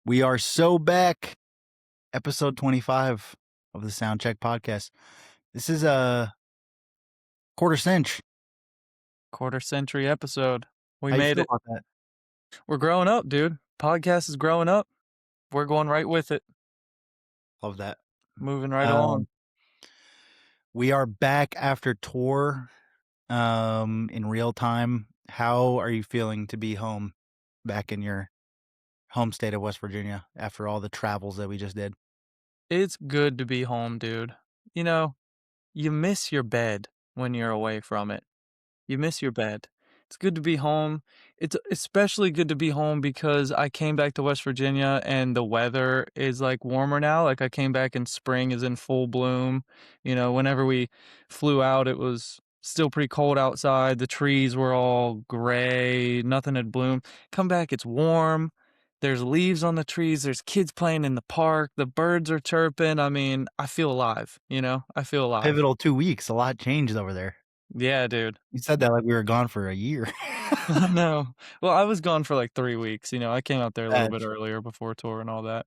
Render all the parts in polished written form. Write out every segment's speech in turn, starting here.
We are so back. Episode 25 of the Soundcheck podcast. This is a quarter cinch. Quarter century episode. We How you made feel it. about that? We're growing up, dude. Podcast is growing up. We're going right with it. Love that. Moving right along. We are back after tour in real time. How are you feeling to be home, back in your home state of West Virginia after all the travels that we just did? It's good to be home, dude. You know, you miss your bed when you're away from it. You miss your bed. It's good to be home. It's especially good to be home because I came back to West Virginia and the weather is like warmer now. Like I came back and spring is in full bloom. Whenever we flew out, it was still pretty cold outside. The trees were all gray, nothing had bloomed. Come back, it's warm. There's leaves on the trees. There's kids playing in the park. The birds are chirping. I mean, I feel alive, I feel alive. Pivotal 2 weeks. A lot changed over there. Yeah, dude. You said that like we were gone for a year. No. Well, I was gone for like 3 weeks, I came out there a little bit That's earlier before tour and all that,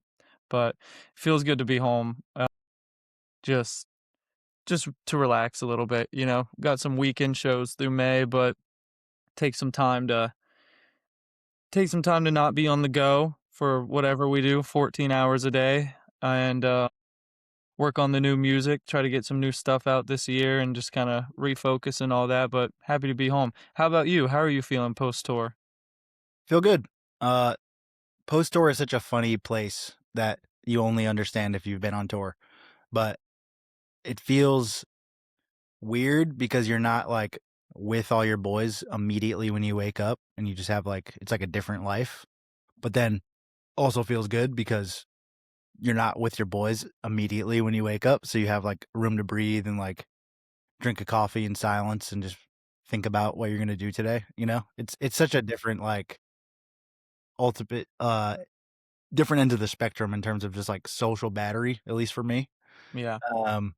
but feels good to be home, just just to relax a little bit, got some weekend shows through May, but take some time to not be on the go for whatever we do 14 hours a day and, work on the new music, try to get some new stuff out this year and just kinda refocus and all that, but happy to be home. How about you? How are you feeling post-tour? feel good. Post tour is such a funny place that you only understand if you've been on tour, but it feels weird because you're not like with all your boys immediately when you wake up, and you just have like it's like a different life. But then also feels good because you're not with your boys immediately when you wake up, so you have like room to breathe and like drink a coffee in silence and just think about what you're gonna do today. It's such a different like ultimate different end of the spectrum in terms of just like social battery, at least for me. Yeah. Um,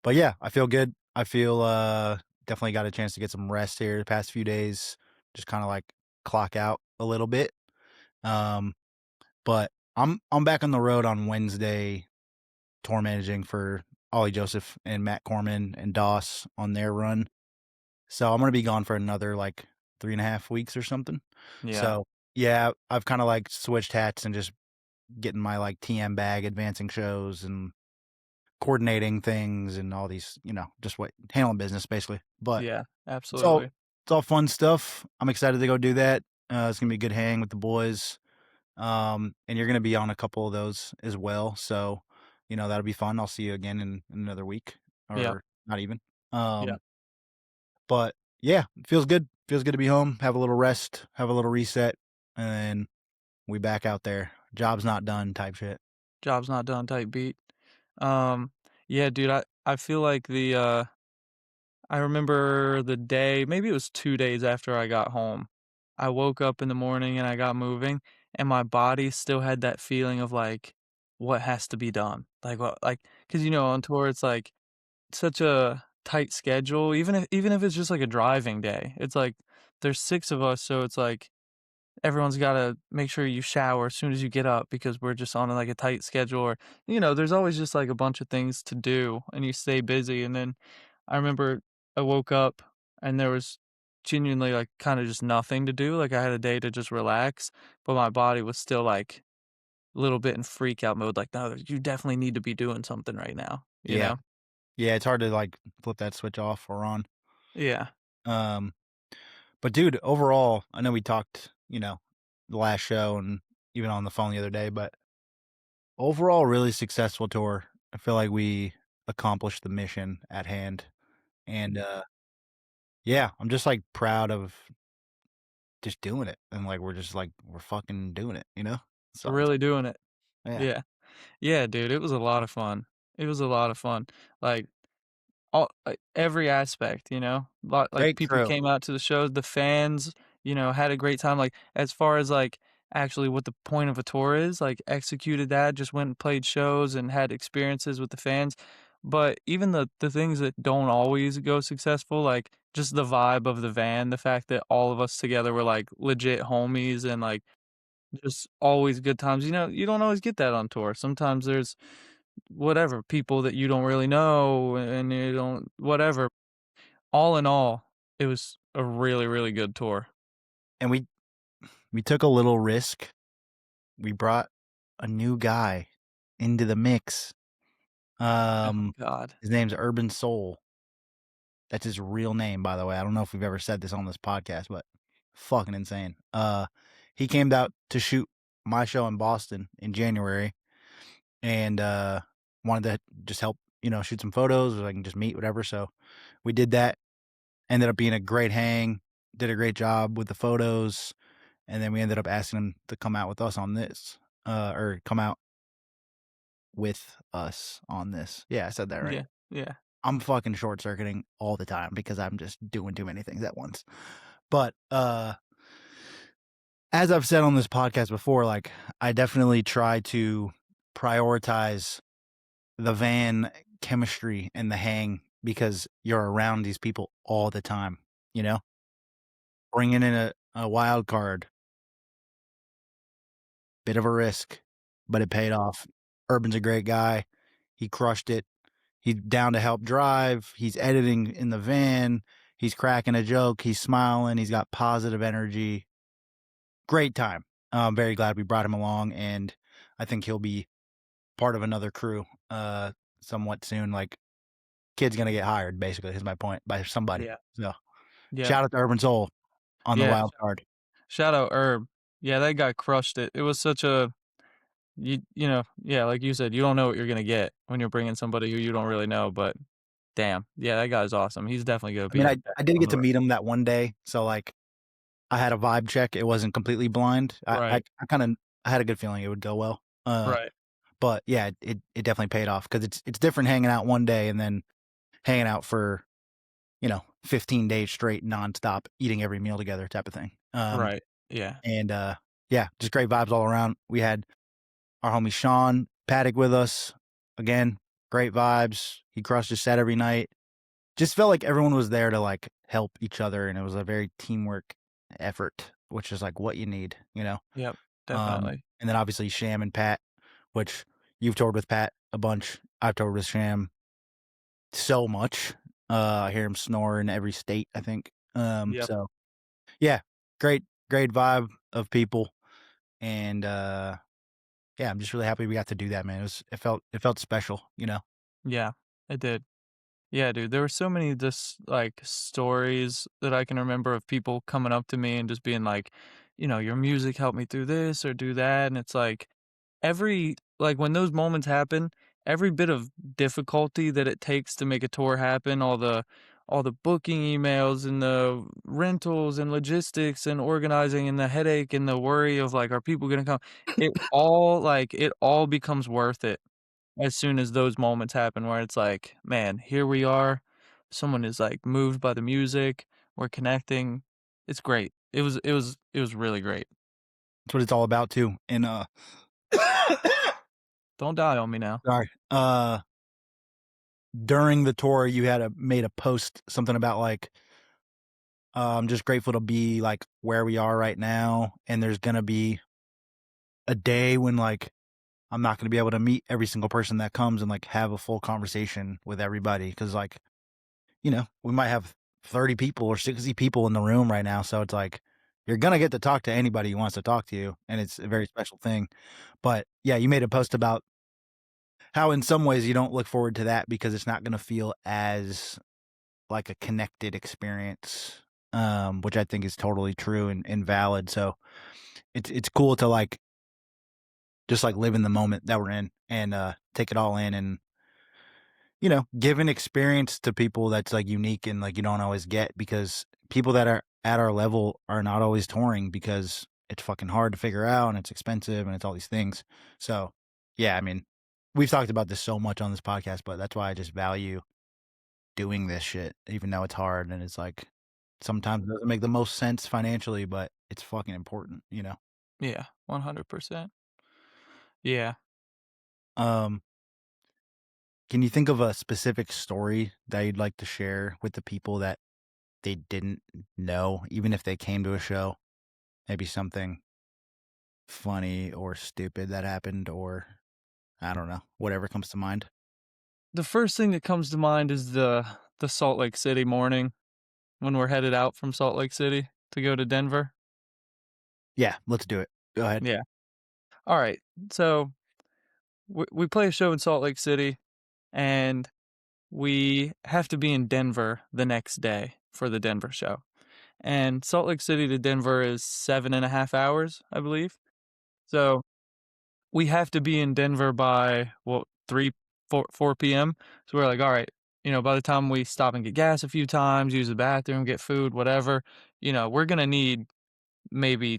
but yeah, I feel good. I feel definitely got a chance to get some rest here the past few days, just kind of like clock out a little bit. Um, but I'm back on the road on Wednesday, tour managing for Ollie Joseph and Matt Corman and Doss on their run. So I'm gonna be gone for another like 3.5 weeks or something. Yeah. So yeah, I've kind of like switched hats and just getting my like TM bag, advancing shows and coordinating things and all these, just handling business basically. But Yeah, it's all absolutely. it's all fun stuff. I'm excited to go do that. It's gonna be a good hang with the boys. And you're gonna be on a couple of those as well. So, that'll be fun. I'll see you again in another week Yeah. or not even. Yeah. But yeah, it feels good. Feels good to be home, have a little rest, have a little reset, and then we back out there. Job's not done type shit. Job's not done type beat. Um, yeah, dude, I feel like I remember the day, maybe it was 2 days after I got home. I woke up in the morning and I got moving, and my body still had that feeling of, like, what has to be done. Like, what like, 'cause, on tour, it's, like, such a tight schedule, even if it's just, like, a driving day. It's, like, there's 6 of us, so it's, like, everyone's gotta make sure you shower as soon as you get up because we're just on, like, a tight schedule or, there's always just, like, a bunch of things to do, and you stay busy, and then I remember I woke up and there was genuinely, like, kinda just nothing to do, like, I had a day to just relax, but my body was still, like, a little bit in freak out mode, like, "No, you definitely need to be doing something right now," you Yeah. know? Yeah, it's hard to like flip that switch off or on. Yeah. Um, but dude, overall, I know we talked, the last show and even on the phone the other day, but overall, really successful tour. I feel like we accomplished the mission at hand. And yeah, I'm just like proud of just doing it. And like we're just like we're fucking doing it, So We're really doing it. yeah. Yeah. Yeah, dude, it was a lot of fun. It was a lot of fun. Like, every aspect, like Great people crew. came out to the shows, the fans, had a great time. Like as far as like actually what the point of a tour is, like executed that, just went and played shows and had experiences with the fans. But even the things that don't always go successful, like just the vibe of the van, the fact that all of us together were like legit homies and like Just always good times. You know, you don't always get that on tour. Sometimes there's whatever, people that you don't really know and you don't whatever. All in all, it was a really, really good tour. And we took a little risk. We brought a new guy into the mix. Oh Um, god. his name's Urban Soul. That's his real name, by the way. I don't know if we've ever said this on this podcast, but fucking insane. He came out to shoot my show in Boston in January and wanted to just help, shoot some photos or I can just meet, whatever. So we did that. Ended up being a great hang, did a great job with the photos, and then we ended up asking him to come out with us on this. Or come out with us on this. Yeah, I said that right. Yeah, yeah, I'm fucking short circuiting all the time because I'm just doing too many things at once. But as I've said on this podcast before, like I definitely try to prioritize the van chemistry and the hang because you're around these people all the time, you know? Bringing in a wild card, bit of a risk, but it paid off. Urban's a great guy. He crushed it. He's down to help drive. He's editing in the van. He's cracking a joke. He's smiling. He's got positive energy. Great time. I'm very glad we brought him along, and I think he'll be part of another crew somewhat soon. Like, kid's gonna get hired, basically, is my point, by somebody. yeah, So, yeah, shout out to Urban Soul on the yeah. wild card. Shout out Herb. Yeah, that guy crushed it. It was such a you know, yeah, like you said, you don't know what you're gonna get when you're bringing somebody who you don't really know, but damn, yeah, that guy's awesome. He's definitely gonna I mean, be I did on get the to road. meet him that one day, so, like, I had a vibe check. It wasn't completely blind. Right, I kinda I had a good feeling it would go well. right, But yeah, it definitely paid off because it's different hanging out one day and then hanging out for, 15 days straight nonstop, eating every meal together type of thing. right. Yeah, And yeah, just great vibes all around. We had our homie Sean Paddock with us. Again, great vibes. He crushed his set every night. Just felt like everyone was there to like help each other and it was a very teamwork effort, which is like what you need. yep, Um, definitely. and then obviously Sham and Pat, which you've toured with Pat a bunch. I've toured with Sham so much. I hear him snore in every state, I think. Yep, So yeah, great vibe of people. And yeah, I'm just really happy we got to do that, man. It felt special. yeah, it did. Yeah, dude, there were so many just like stories that I can remember of people coming up to me and just being like, your music helped me through this or do that. And it's like every like when those moments happen, every bit of difficulty that it takes to make a tour happen, all the booking emails and the rentals and logistics and organizing and the headache and the worry of like, are people gonna come? It all becomes worth it as soon as those moments happen where it's like, "Man, here we are. Someone is, like, moved by the music. We're connecting." It's great. It was really great. That's what it's all about too. And Don't die on me now. sorry. During the tour, you had made a post something about like I'm just grateful to be like where we are right now, and there's gonna be a day when like I'm not gonna be able to meet every single person that comes and like have a full conversation with everybody because like we might have 30 people or 60 people in the room right now, so it's like you're gonna get to talk to anybody who wants to talk to you, and it's a very special thing. But yeah, you made a post about how in some ways you don't look forward to that because it's not gonna feel as like a connected experience, which I think is totally true and valid. So it's cool to like just like live in the moment that we're in and take it all in and give an experience to people that's like unique and like you don't always get because people that are at our level are not always touring because it's fucking hard to figure out and it's expensive and it's all these things. So yeah, I mean, we've talked about this so much on this podcast, but that's why I just value doing this shit, even though it's hard and it's like sometimes it doesn't make the most sense financially, but it's fucking important. Yeah, 100%. Yeah. Um, can you think of a specific story that you'd like to share with the people that they didn't know, even if they came to a show? Maybe something funny or stupid that happened, or I don't know, whatever comes to mind. The first thing that comes to mind is the Salt Lake City morning when we're headed out from Salt Lake City to go to Denver. Yeah, let's do it. Go ahead. Yeah. Alright, so we play a show in Salt Lake City, and we have to be in Denver the next day for the Denver show. And Salt Lake City to Denver is 7.5 hours, I believe. So we have to be in Denver by, what, 3, 4 PM? So we're like, all right, by the time we stop and get gas a few times, use the bathroom, get food, whatever, we're gonna need maybe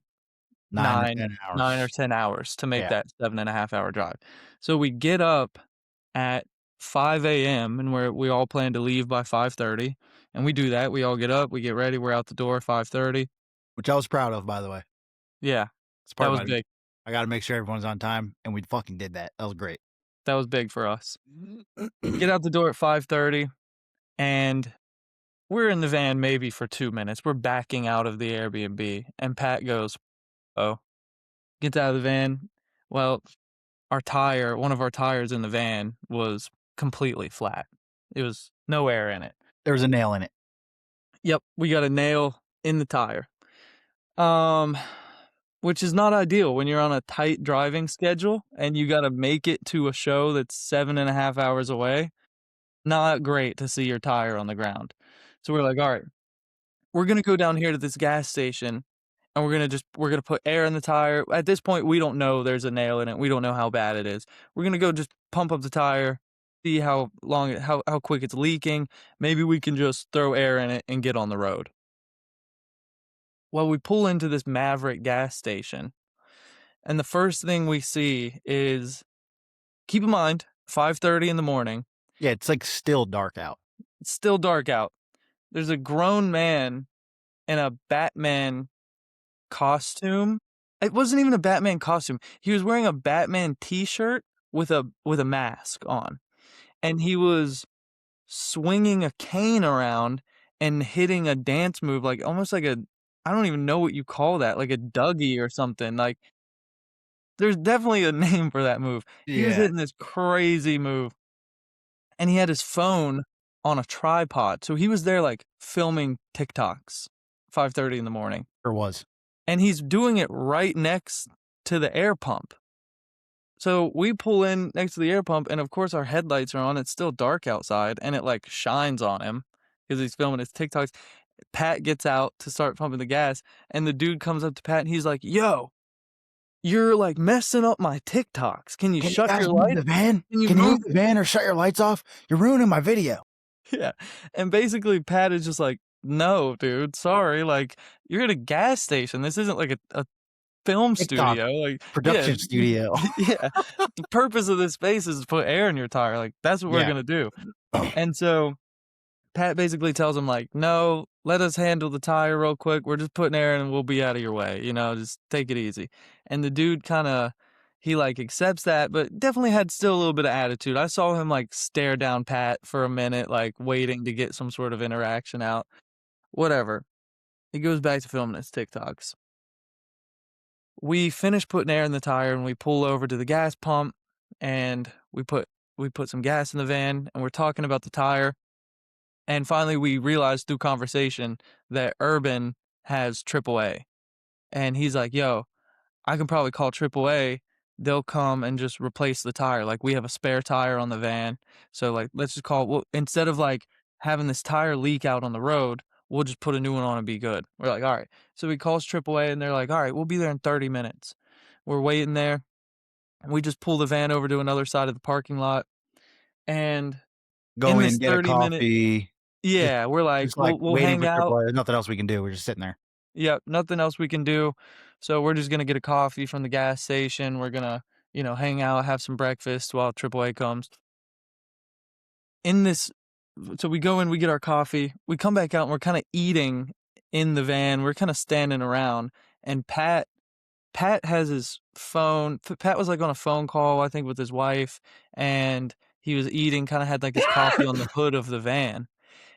9 or 9, 10 9 or hours. 10 hours to make Yeah, that 7.5 hour drive. So we get up at 5 AM, and we all plan to leave by 5:30, and we do that. We all get up, we get ready, we're out the door 5:30. which I was proud of, by the way. Yeah, It's that part of was my big. I gotta make sure everyone's on time, and we fucking did that. That was great. That was big for us. Get out the door at 5:30, and we're in the van maybe for 2 minutes. We're backing out of the Airbnb, and Pat goes, "Oh." Gets out of the van. Well, one of our tires in the van was completely flat. It was no air in it. There was a nail in it. Yep, we got a nail in the tire. Um, which is not ideal when you're on a tight driving schedule and you gotta make it to a show that's 7.5 hours away. Not great to see your tire on the ground. So we're like, "Alright, we're gonna go down here to this gas station, and we're gonna put air in the tire." At this point, we don't know there's a nail in it. We don't know how bad it is. We're gonna go just pump up the tire, see how quick it's leaking. Maybe we can just throw air in it and get on the road. Well, we pull into this Maverick gas station, and the first thing we see is, keep in mind, 5:30 in the morning. Yeah, it's, like, still dark out. It's still dark out. There's a grown man in a Batman costume. It wasn't even a Batman costume. He was wearing a Batman t-shirt with a mask on, and he was swinging a cane around and hitting a dance move, like, almost like a, I don't even know what you call that, like a Dougie or something, like, there's definitely a name for that move. He was Yeah, hitting this crazy move, and he had his phone on a tripod, so he was there, like, filming TikToks, 5:30 in the morning. or was. And he's doing it right next to the air pump. So we pull in next to the air pump, and of course our headlights are on. It's still dark outside, and it like shines on him because he's filming his TikToks. Pat gets out to start pumping the gas, and the dude comes up to Pat and he's like, "Yo, you're like messing up my TikToks. Can you "Can you shut guys your move light? the van? Can you Can you move?" move the van or shut your lights off? You're ruining my video." Yeah. And basically Pat is just like, "No, dude, sorry. Like, you're at a gas station. This isn't like a film TikTok studio, like, yeah, production studio. yeah. The purpose of this space is to put air in your tire, like, that's what we're Yeah. gonna do. And so, Pat basically tells him, like, "No, let us handle the tire real quick, we're just putting air in and we'll be out of your way, just take it easy." And the dude kinda he, like, accepts that, but definitely had still a little bit of attitude. I saw him, like, stare down Pat for a minute, like, waiting to get some sort of interaction out. Whatever. He goes back to filming his TikToks. We finish putting air in the tire and we pull over to the gas pump and we put some gas in the van and we're talking about the tire. And finally we realized through conversation that Urban has AAA. And he's like, "Yo, I can probably call AAA. They'll come and just replace the tire. Like we have a spare tire on the van. So like let's just call, well, instead of like having this tire leak out on the road, we'll just put a new one on and be good." We're like, "All right." So we calls AAA and they're like, "All right, we'll be there in 30 minutes." We're waiting there. We just pull the van over to another side of the parking lot. And Go in in, this get a 30-minute, coffee, just yeah, we're like, just, like, we'll waiting hang for out. AAA. There's nothing else we can do. We're just sitting there. Yep, nothing else we can do. So we're just gonna get a coffee from the gas station. We're gonna, hang out, have some breakfast while AAA comes. In this So we go in, we get our coffee, we come back out and we're kinda eating in the van. We're kinda standing around and Pat has his phone. Pat was like on a phone call, I think, with his wife, and he was eating, kinda had like his coffee on the hood of the van.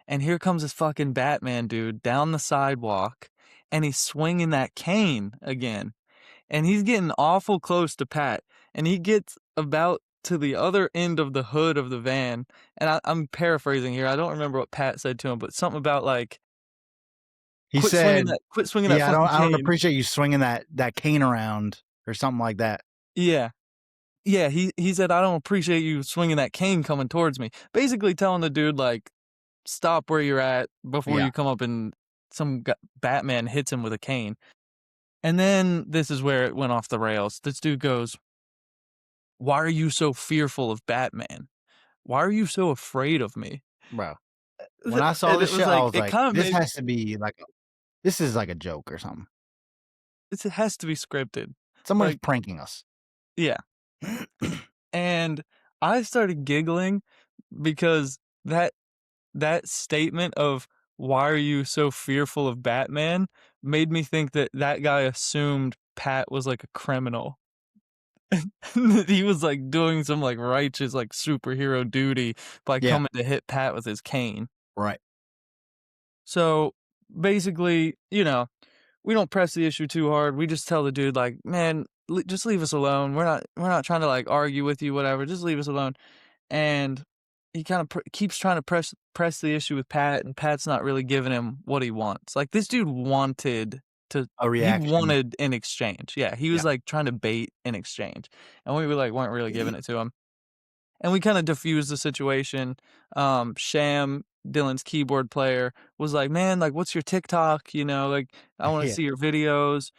And here comes this fucking Batman dude down the sidewalk, and he's swinging that cane again. and he's getting awful close to Pat, and he gets about to the other end of the hood of the van, and I'm paraphrasing here, I don't remember what Pat said to him, but something about, like, He said, quit swinging that "Yeah, fucking I don't cane." appreciate you swinging that cane around," or something like that. Yeah. Yeah, he said, "I don't appreciate you swinging that cane coming towards me." Basically telling the dude, like, "Stop where you're at before Yeah, you come up and some g Batman hits him with a cane." And then this is where it went off the rails. This dude goes, "Why are you so fearful of Batman? Why are you so afraid of me?" bro. When I saw And this it shit, was I like was it like, kinda "This made has to be like this is like a joke or something. it has to be scripted. Someone's Like, pranking us." yeah. And I started giggling because that statement of, "Why are you so fearful of Batman?" made me think that that guy assumed Pat was, like, a criminal. That he was, like, doing some, like, righteous, like, superhero duty by Yeah, coming to hit Pat with his cane. right. So, basically, we don't press the issue too hard, we just tell the dude, like, "Man, just leave us alone, we're not trying to, like, argue with you, whatever, just leave us alone." And he kinda keeps trying to press the issue with Pat, and Pat's not really giving him what he wants. Like, this dude wanted A he reaction. wanted an exchange. Yeah, he was, Yeah. like, trying to bait an exchange, and we were, like, weren't really giving it to him. And we kinda diffused the situation. Sham, Dylan's keyboard player, was like, "Man, like, what's your TikTok?" Like, "I wanna Yeah. see your videos."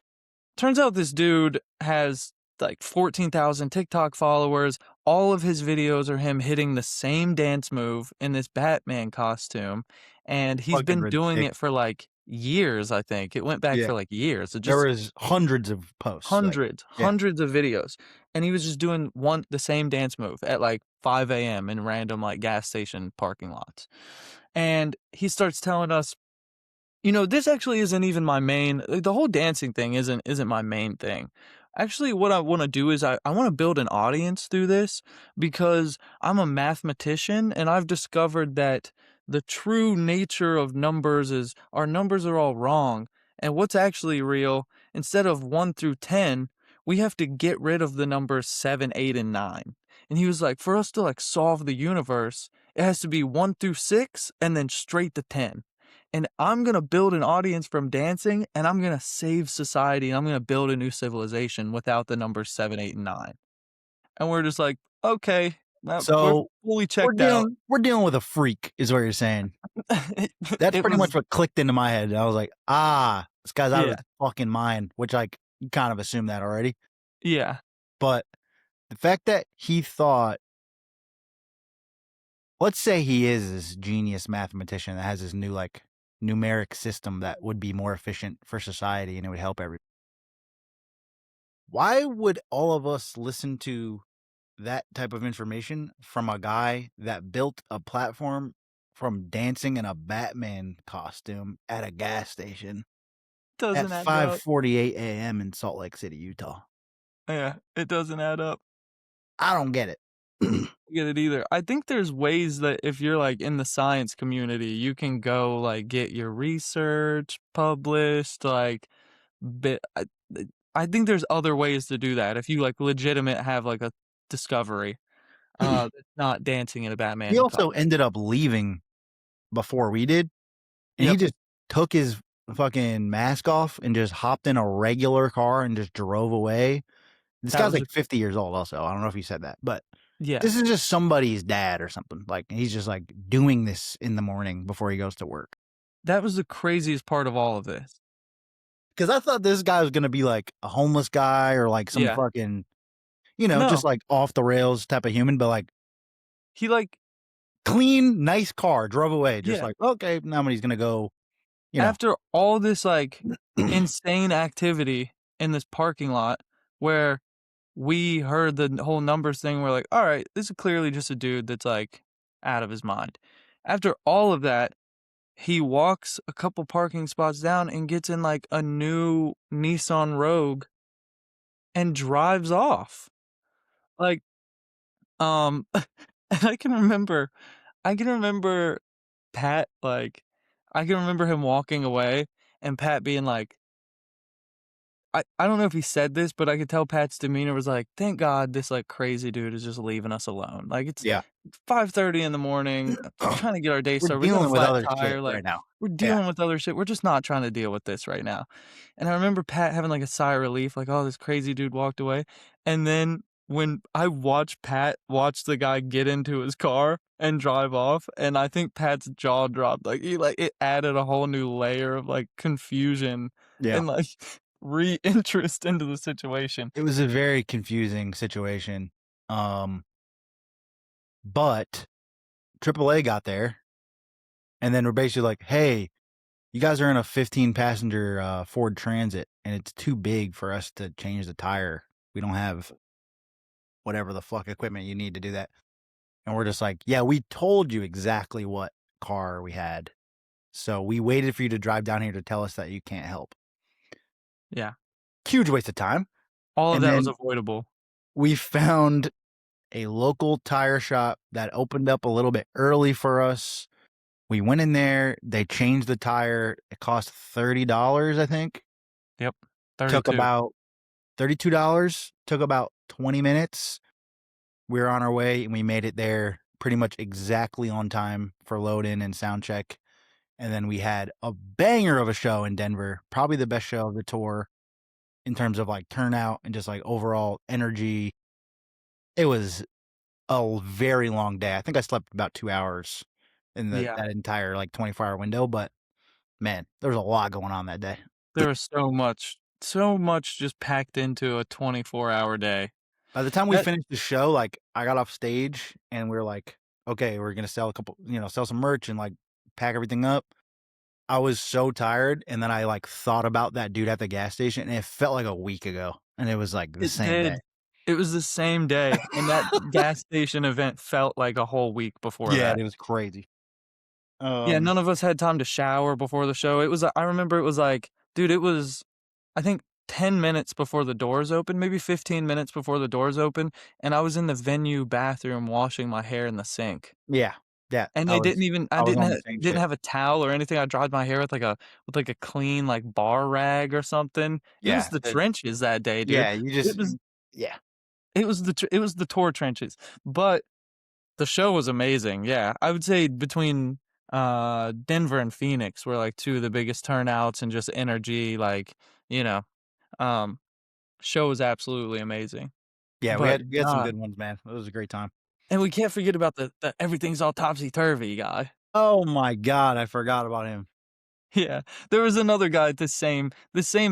Turns out this dude has, like, 14,000 TikTok followers. All of his videos are him hitting the same dance move in this Batman costume, and he's Fucking been doing ridiculous. it for, like, years, I think. It went back Yeah. for, like, years. It There just was hundreds of posts, like hundreds, yeah. hundreds of videos, and he was just doing the same dance move at, like, 5 AM in random, like, gas station parking lots. And he starts telling us, this actually isn't even my main the whole dancing thing isn't my main thing. Actually, what I wanna do is I wanna build an audience through this because I'm a mathematician, and I've discovered that the true nature of numbers is our numbers are all wrong, and what's actually real, instead of 1 through 10, we have to get rid of the numbers 7, 8, and 9. And he was like, "For us to, like, solve the universe, it has to be 1 through 6 and then straight to 10." And I'm gonna build an audience from dancing, and I'm gonna save society, and I'm gonna build a new civilization without the numbers 7, 8, and 9. And we're just like, "Okay, we're So, fully checked out." we're dealing with a freak is what you're saying. It That's it pretty was much what clicked into my head. I was like, "Ah, this guy's out of yeah, his fucking mind," which, like, you kind of assume that already. yeah. But the fact that he thought let's say he is this genius mathematician that has this new, like, numeric system that would be more efficient for society and it would help every why would all of us listen to that type of information from a guy that built a platform from dancing in a Batman costume at a gas station at Doesn't add up. 5:48 AM in Salt Lake City, Utah? Yeah, it doesn't add up. I don't get it. Get it either. I think there's ways that if you're, like, in the science community, you can go, like, get your research published, like, bit I think there's other ways to do that if you, like, legitimate have, like, a discovery, that's not dancing in a He Batman also costume. ended up leaving before we did, and he Yep, just took his fucking mask off and just hopped in a regular car and just drove away. This that guy's was like a 50 years old also, I don't know if he said that, but yeah, this is just somebody's dad or something, like, he's just, like, doing this in the morning before he goes to work. that was the craziest part of all of this. Because I thought this guy was gonna be, like, a homeless guy or, like, some Yeah. fucking, just, No, like, off the rails type of human, but, like, he, like clean, nice car, drove away, just yeah, like, "Okay, now he's gonna go," you know? after all this, like, insane activity in this parking lot where we heard the whole numbers thing, we're like, "Alright, this is clearly just a dude that's, like, out of his mind." After all of that, he walks a couple parking spots down and gets in, like, a new Nissan Rogue and drives off. Like, and I can remember Pat, like I can remember him walking away and Pat being like, I don't know if he said this, but I could tell Pat's demeanor was like, "Thank God this, like, crazy dude is just leaving us alone." Like, it's Yeah. 5:30 in the morning, trying to get our day We're started. We got a dealing with flat other shit tire, like, right now. we're Yeah. dealing with other shit. We're just not trying to deal with this right now. And I remember Pat having, like, a sigh of relief, like, "Oh, this crazy dude walked away." And then when I watched Pat watch the guy get into his car and drive off, and I think Pat's jaw dropped, like, it added a whole new layer of, like, confusion Yeah. and, like, re-interest into the situation. It was a very confusing situation. Um, but AAA got there, and then we're basically like, "Hey, you guys are in a 15 passenger Ford Transit, and it's too big for us to change the tire. We don't have whatever the fuck equipment you need to do that." And we're just like, "Yeah, we told you exactly what car we had. So we waited for you to drive down here to tell us that you can't help." Yeah. Huge waste of time. All of And that was then avoidable. we found a local tire shop that opened up a little bit early for us. We went in there, they changed the tire. It cost $30, I think. Yep. Took 32. about $32, took about 20 minutes. We were on our way and we made it there pretty much exactly on time for load in and sound check. And then we had a banger of a show in Denver, probably the best show of the tour in terms of like turnout and just like overall energy. It was a very long day. I think I slept about 2 hours in Yeah. that entire, like, 24-hour window, but, man, there was a lot going on that day. There was so much just packed into a 24-hour day. By the time we That finished the show, like, I got off stage and we were like, "Okay, we're gonna sell a couple sell some merch and, like, pack everything up." I was so tired, and then I, like, thought about that dude at the gas station, and it felt like a week ago, and it was, like, the it same day. did. It was the same day, and that gas station event felt like a whole week before Yeah, that. it was crazy. Yeah, Um, none of us had time to shower before the show. It was I remember it was like dude, it was, I think, 10 minutes before the doors opened, maybe 15 minutes before the doors opened, and I was in the venue bathroom washing my hair in the sink. yeah, yeah, And they didn't even I I was didn't on ha the same didn't shit. have a towel or anything. I dried my hair with, like, a clean, like, bar rag or something. It was Yeah, the trenches that day, dude. yeah, you It just was yeah. it was the tour trenches, but the show was amazing, yeah. I would say between, Denver and Phoenix were, like, 2 of the biggest turnouts and just energy, like, you know, um, show was absolutely amazing. Yeah, But we had some God, good ones, man. It was a great time. and we can't forget about the everything's all topsy-turvy guy. Oh my god, I forgot about him. Yeah, there was another guy at the same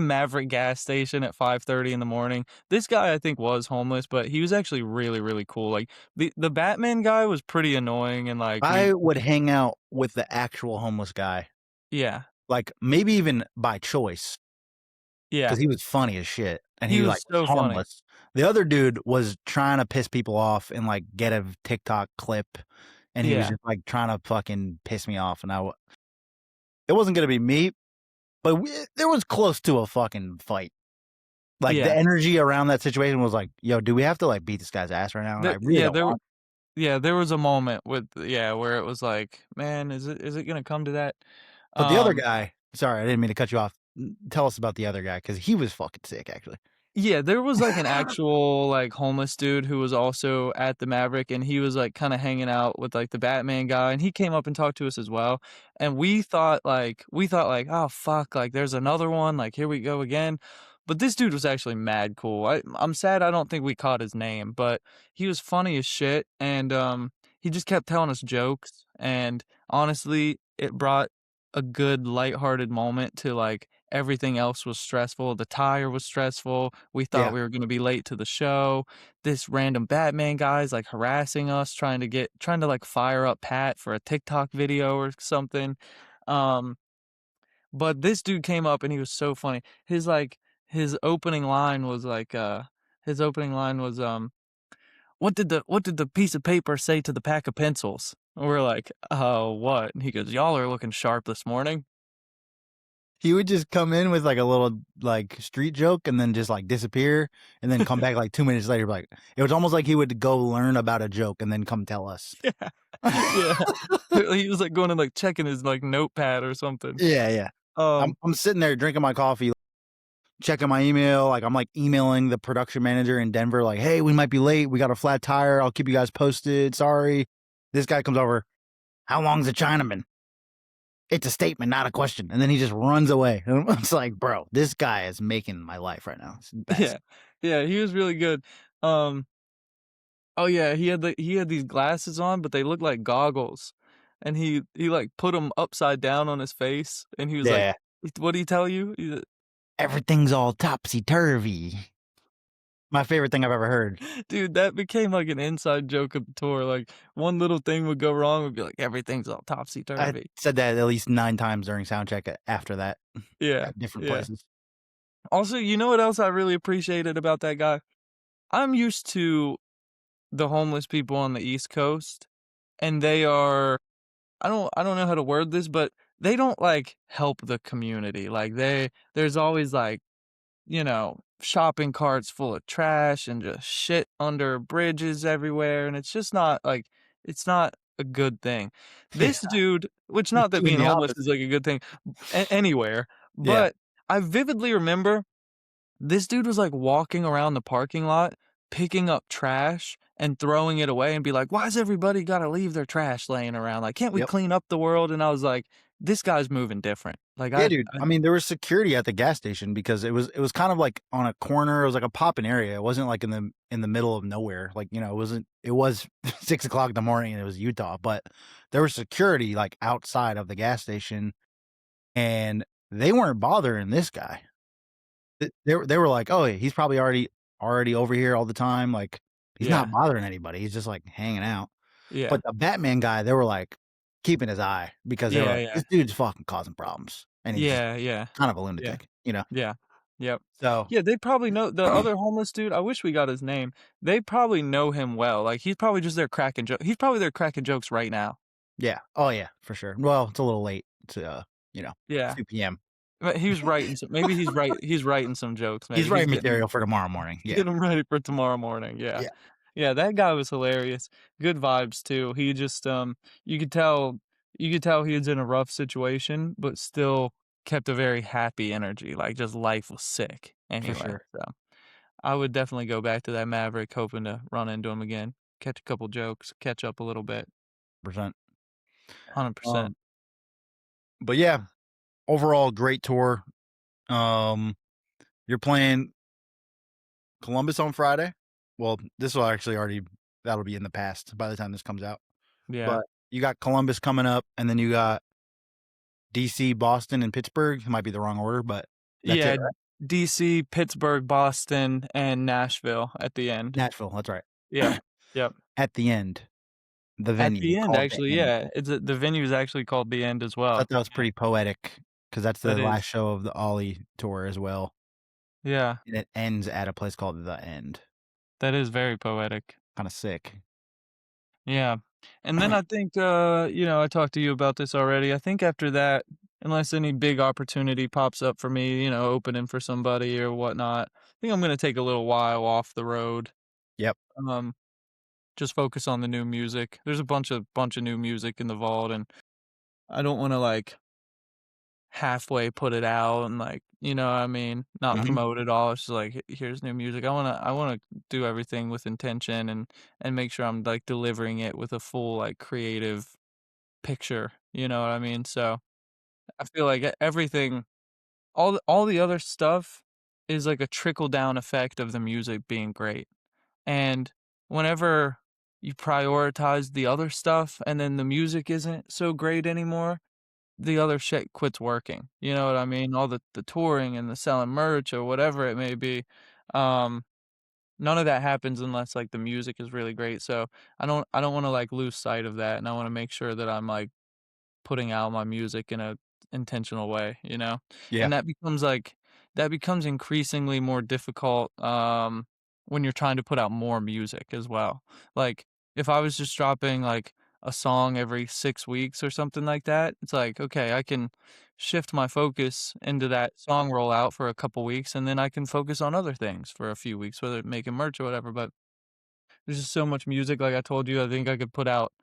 Maverick gas station at 5:30 in the morning. This guy I think was homeless, but he was actually really, really cool. Like, the Batman guy was pretty annoying and, like, I would hang out with the actual homeless guy, yeah, like, maybe even by choice, yeah, because he was funny as shit, and he he, was like, was so funny. harmless. The other dude was trying to piss people off and, like, get a TikTok clip, and he was Yeah, just, like, trying to fucking piss me off, and it wasn't gonna be me, but there was close to a fucking fight. Like, the yeah. energy around that situation was like, "Yo, do we have to, like, beat this guy's ass right now?" And I There really yeah, don't there want. yeah, there was a moment with yeah, where it was like, "Man, is it gonna come to that?" But the other Um guy, sorry, I didn't mean to cut you off. Tell us about the other guy because he was fucking sick, actually. Yeah, there was, like, an actual, like, homeless dude who was also at the Maverick, and he was, like, kinda hanging out with, like, the Batman guy, and he came up and talked to us as well, and we thought, like, "Oh, fuck, like, there's another one, like, here we go again." But this dude was actually mad cool. I'm sad I don't think we caught his name, but he was funny as shit, and, he just kept telling us jokes, and honestly, it brought a good lighthearted moment to, like, everything else was stressful. The tire was stressful. We thought Yeah. we were gonna be late to the show. This random Batman guy's, like, harassing us, trying to, like, fire up Pat for a TikTok video or something. Um, but this dude came up and he was so funny. His opening line was like, "What did the piece of paper say to the pack of pencils?" And we're like, "Oh, what?" And he goes, "Y'all are looking sharp this morning." He would just come in with, like, a little, like, street joke and then just, like, disappear and then come back, like, 2 minutes later, like it was almost like he would go learn about a joke and then come tell us. Yeah. Yeah. He was, like, going and, like, checking his, like, notepad or something. Yeah, yeah. Um, I'm sitting there drinking my coffee, checking my email, like, I'm, like, emailing the production manager in Denver, like, "Hey, we might be late. We got a flat tire. I'll keep you guys posted. Sorry." This guy comes over, "How long's the Chinaman?" "It's a statement, not a question." And then he just runs away. And I'm just like, "Bro, this guy is making my life right now. It's the best." Yeah. Yeah, he was really good. Um, oh yeah, he had these glasses on, but they looked like goggles, and he, like, put them upside down on his face, and he was like, Yeah. "What'd he tell you?" Everything's all topsy-turvy. My favorite thing I've ever heard. Dude, that became, like, an inside joke of the tour, like, one little thing would go wrong, would be like, "Everything's all I topsy-turvy." said that at least 9 times during Soundcheck after that Yeah, at different yeah. places. Also, you know what else I really appreciated about that guy? I'm used to the homeless people on the East Coast, and they are I don't know how to word this, but they don't, like, help the community, like, there's always, like, shopping carts full of trash and just shit under bridges everywhere, and it's just not, like it's not a good thing. Yeah, This dude which just not that doing being the homeless is, opposite. like, a good thing anywhere, Yeah, but I vividly remember this dude was, like, walking around the parking lot, picking up trash and throwing it away and be like, "Why's everybody gotta leave their trash laying around? Like, can't we yep. clean up the world?" And I was like, "This guy's moving different." Like, Yeah, dude. I mean, there was security at the gas station because it was kind of like on a corner. It was like a poppin' area. It wasn't like in the middle of nowhere. Like, it was 6 o'clock in the morning and it was Utah, but there was security like outside of the gas station and they weren't bothering this guy. They were like, "Oh, yeah, he's probably already over here all the time, like, he's not yeah, bothering anybody, he's just, like, hanging out." yeah, But the Batman guy, they were, like, keeping his eye because they were yeah, like, yeah. "This dude's fucking causing problems, and he's just Yeah, yeah, kind of a yeah, lunatic," you know? yeah, yep. So Yeah, they probably know the other homeless dude, I wish we got his name. They probably know him well, like, he's probably just there cracking he's probably there cracking jokes right now. yeah. Oh, yeah, for sure. Well, it's a little late to, Yeah, 2 PM. but he was writing some maybe he's writing some jokes, He's maybe he's writing getting material for tomorrow morning, yeah. getting ready for tomorrow morning, yeah. Yeah, Yeah, that guy was hilarious. Good vibes too. He just, you could tell he was in a rough situation, but still kept a very happy energy, like, just life was sick for anyway, sure. so I would definitely go back to that Maverick hoping to run into him again, catch a couple jokes, catch up a little bit, Percent. 100%. Um, but yeah, overall, great tour. Um, you're playing Columbus on Friday. Well, this will actually already that'll be in the past by the time this comes out. Yeah. But you got Columbus coming up, and then you got DC, Boston, and Pittsburgh. It might be the wrong order, but that's it, Yeah, right? DC, Pittsburgh, Boston, and Nashville at the end. Nashville, that's right. Yep, yep. At the end, the At venue the end, called the actually, End. yeah, the venue is actually called The End as I thought well. that was Yeah, pretty poetic because that's that the last is. show of the Ollie tour as well, Yeah, and it ends at a place called The End. that is very poetic. Kinda sick. Yeah, and then I think, I talked to you about this already. I think after that, unless any big opportunity pops up for me, opening for somebody or whatnot, I think I'm gonna take a little while off the road. Yep. Um, just focus on the new music. There's a bunch of new music in the vault, and I don't wanna, like, halfway put it out and, like, you know what I mean, not Mhm. promote it all. It's just like, Here's new music." I wanna do everything with intention and make sure I'm, like, delivering it with a full, like, creative picture, you know what I mean? So, I feel like everything all the other stuff is like a trickle down effect of the music being great, and whenever you prioritize the other stuff and then the music isn't so great anymore, the other shit quits working, you know what I mean? All the touring and the selling merch or whatever it may be, um, none of that happens unless, like, the music is really great, so I don't wanna, like, lose sight of that, and I wanna make sure that I'm, like, putting out my music in a intentional way, you know? Yeah. And that becomes increasingly more difficult, when you're trying to put out more music as well. Like, if I was just dropping, like, a song every 6 weeks or something like that, it's like, okay, I can shift my focus into that song rollout for a couple weeks, and then I can focus on other things for a few weeks, whether making merch or whatever, but there's just so much music, like I told you, I think I could put out,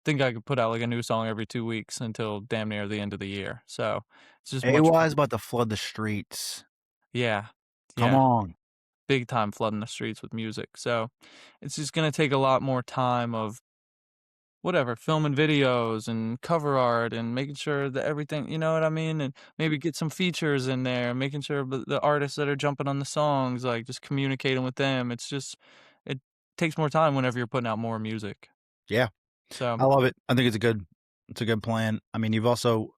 like, a new song every 2 weeks until damn near the end of the year, so, it's just much AWA's more about to flood the streets. yeah. Come Yeah, on. big time flooding the streets with music, so it's just gonna take a lot more time of whatever, filming videos and cover art and making sure that everything, you know what I mean? And maybe get some features in there, making sure the artists that are jumping on the songs, like, just communicating with them. It's just it takes more time whenever you're putting out more music. Yeah, So, I love it. I think it's a good plan. I mean, you've also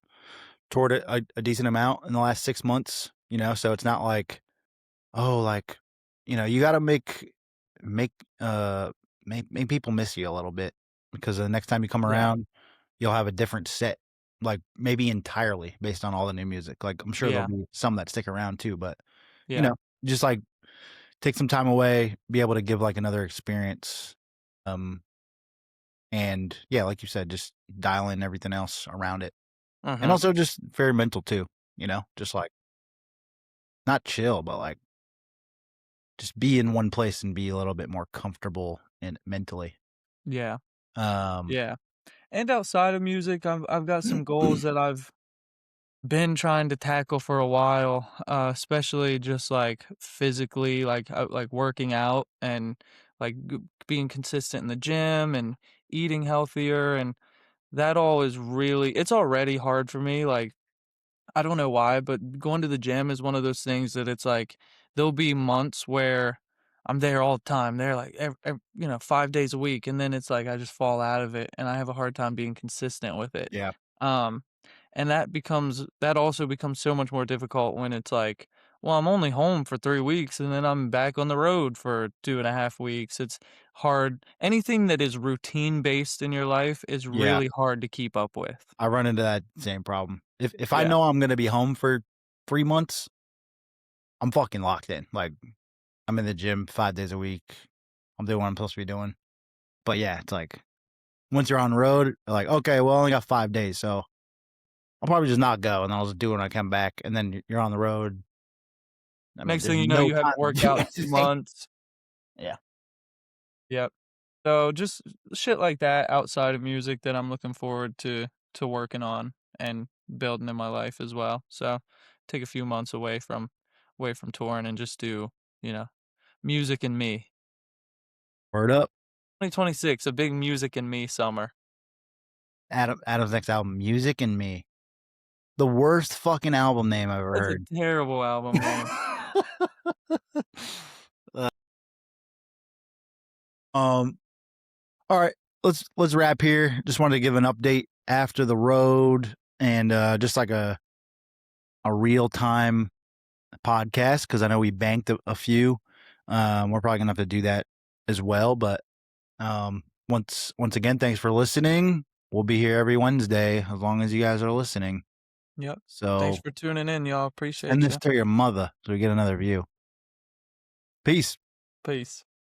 toured a decent amount in the last 6 months, so it's not like, oh, like, you gotta make, uh, make people miss you a little bit because the next time you come yeah, around, you'll have a different set, like, maybe entirely based on all the new music. Like, I'm sure there'll yeah, be some that stick around too, but, you yeah, know, just, like, take some time away, be able to give, like, another experience, um, and yeah, like you said, just dial in everything else around it. And mhm, also just very mental too, just, like, not chill, but, like, just be in one place and be a little bit more comfortable and mentally. yeah, Um yeah. And outside of music, I've got some goals that I've been trying to tackle for a while, especially just, like, physically, like working out and, like, being consistent in the gym and eating healthier, and that all is really it's already hard for me, like, I don't know why, but going to the gym is one of those things that it's like, there'll be months where I'm there all the time, there like 5 days a week, and then it's like I just fall out of it, and I have a hard time being consistent with it. Yeah. Um, and that also becomes so much more difficult when it's like, well, I'm only home for 3 weeks, and then I'm back on the road for 2.5 weeks. It's hard. Anything that is routine based in your life is Yeah. really hard to keep up with. I run into that same problem. If I Yeah. know I'm gonna be home for 3 months, I'm fucking locked in. Like, I'm in the gym 5 days a week. I'm doing what I'm supposed to be doing. But yeah, it's like, once you're on the road, you're like, "Okay, well, I only got 5 days, so I'll probably just not go, and I'll just do it when I come back." And then you're on the road. I mean, Next there's thing you know, no you time haven't to worked do out in 2 anything. months. Yeah. Yep. So, just shit like that outside of music that I'm looking forward to working on and building in my life as well. So, take a few months away from touring and just do, you know, music and me. Word up. 2026, a big music and me summer. Adam's next album, Music and Me. The worst fucking album name I've ever That's a heard. terrible album name. Uh, um, alright, let's wrap here. Just wanted to give an update after the road and, just like a real-time podcast because I know we banked a few. We're probably gonna have to do that as well, but, once again, thanks for listening. We'll be here every Wednesday as long as you guys are listening. Yep. Thanks So, for tuning in, y'all. send Appreciate this you. to your mother so we get another view. Peace. Peace.